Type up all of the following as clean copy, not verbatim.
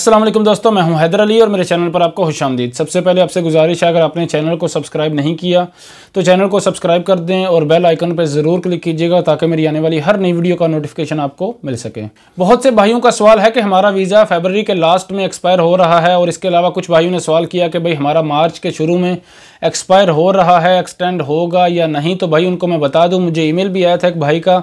अस्सलाम वालेकुम दोस्तों, मैं हूं हैदर अली और मेरे चैनल पर आपको खुशामदीद। सबसे पहले आपसे गुजारिश है, अगर आपने चैनल को सब्सक्राइब नहीं किया तो चैनल को सब्सक्राइब कर दें और बेल आइकन पर ज़रूर क्लिक कीजिएगा ताकि मेरी आने वाली हर नई वीडियो का नोटिफिकेशन आपको मिल सके। बहुत से भाइयों का सवाल है कि हमारा वीज़ा फरवरी के लास्ट में एक्सपायर हो रहा है, और इसके अलावा कुछ भाइयों ने सवाल किया कि भाई हमारा मार्च के शुरू में एक्सपायर हो रहा है, एक्सटेंड होगा या नहीं। तो भाई उनको मैं बता दूँ, मुझे ईमेल भी आया था एक भाई का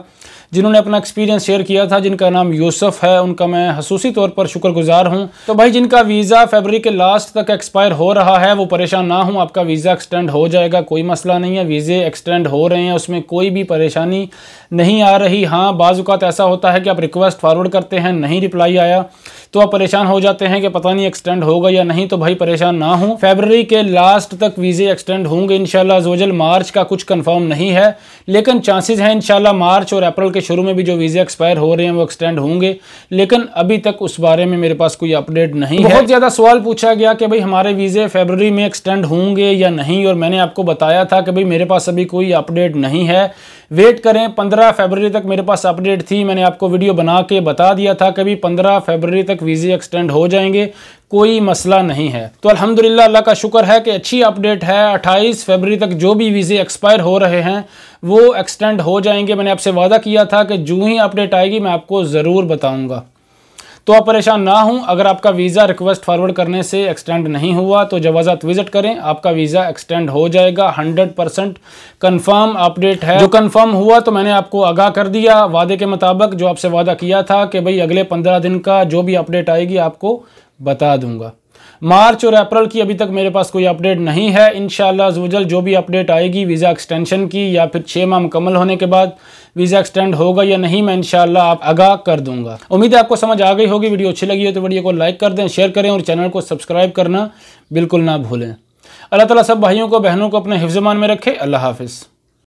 जिन्होंने अपना एक्सपीरियंस शेयर किया था, जिनका नाम यूसुफ है। उनका मैं खसूसी तौर पर शुक्रगुजार हूं। तो भाई जिनका वीज़ा फरवरी के लास्ट तक एक्सपायर हो रहा है वो परेशान ना हो, आपका वीज़ा एक्सटेंड हो जाएगा, कोई मसला नहीं है। वीज़े एक्सटेंड हो रहे हैं, उसमें कोई भी परेशानी नहीं आ रही। हाँ, बाज़ औक़ात ऐसा होता है कि आप रिक्वेस्ट फॉरवर्ड करते हैं, नहीं रिप्लाई आया तो आप परेशान हो जाते हैं कि पता नहीं एक्सटेंड होगा या नहीं। तो भाई परेशान ना हो, फरवरी के लास्ट तक वीज़े एक्सटेंड होंगे इंशाल्लाह अज़्ज़वजल। मार्च का कुछ कंफर्म नहीं है, लेकिन चांसेस हैं इंशाल्लाह मार्च और अप्रैल के शुरू में भी जो वीज़े एक्सपायर हो रहे हैं वो एक्सटेंड होंगे, लेकिन अभी तक उस बारे में मेरे पास कोई अपडेट नहीं है। बहुत ज़्यादा सवाल पूछा गया कि भाई हमारे वीज़े फरवरी में एक्सटेंड होंगे या नहीं, और मैंने आपको बताया था कि भाई मेरे पास अभी कोई अपडेट नहीं है, वेट करें। 15 फरवरी तक मेरे पास अपडेट थी, मैंने आपको वीडियो बना के बता दिया था कि भाई 15 फरवरी तक वीज़े एक्सटेंड हो जाएंगे, कोई मसला नहीं है। तो अल्हम्दुलिल्लाह, अल्लाह का शुक्र है कि अच्छी अपडेट है। 28 फरवरी तक जो भी वीज़े एक्सपायर हो रहे हैं वो एक्सटेंड हो जाएंगे। मैंने आपसे वादा किया था कि जो ही अपडेट आएगी मैं आपको ज़रूर बताऊंगा, तो आप परेशान ना हों। अगर आपका वीज़ा रिक्वेस्ट फॉरवर्ड करने से एक्सटेंड नहीं हुआ तो जवाज़ात विजिट करें, आपका वीज़ा एक्सटेंड हो जाएगा। 100% कंफर्म अपडेट है। जो कंफर्म हुआ तो मैंने आपको आगाह कर दिया वादे के मुताबिक, जो आपसे वादा किया था कि भाई अगले 15 दिन का जो भी अपडेट आएगी आपको बता दूंगा। मार्च और अप्रैल की अभी तक मेरे पास कोई अपडेट नहीं है। इंशाअल्लाह अज़्ज़वजल जो भी अपडेट आएगी वीज़ा एक्सटेंशन की या फिर 6 माह मुकम्मल होने के बाद वीज़ा एक्सटेंड होगा या नहीं, मैं इंशाअल्लाह आप आगाह कर दूंगा। उम्मीद है आपको समझ आ गई होगी। वीडियो अच्छी लगी हो तो वीडियो को लाइक कर दें, शेयर करें और चैनल को सब्सक्राइब करना बिल्कुल ना भूलें। अल्लाह ताला सब भाइयों को बहनों को अपने हिफ्ज़-ए-मान में रखे। अल्लाह हाफ़िज़।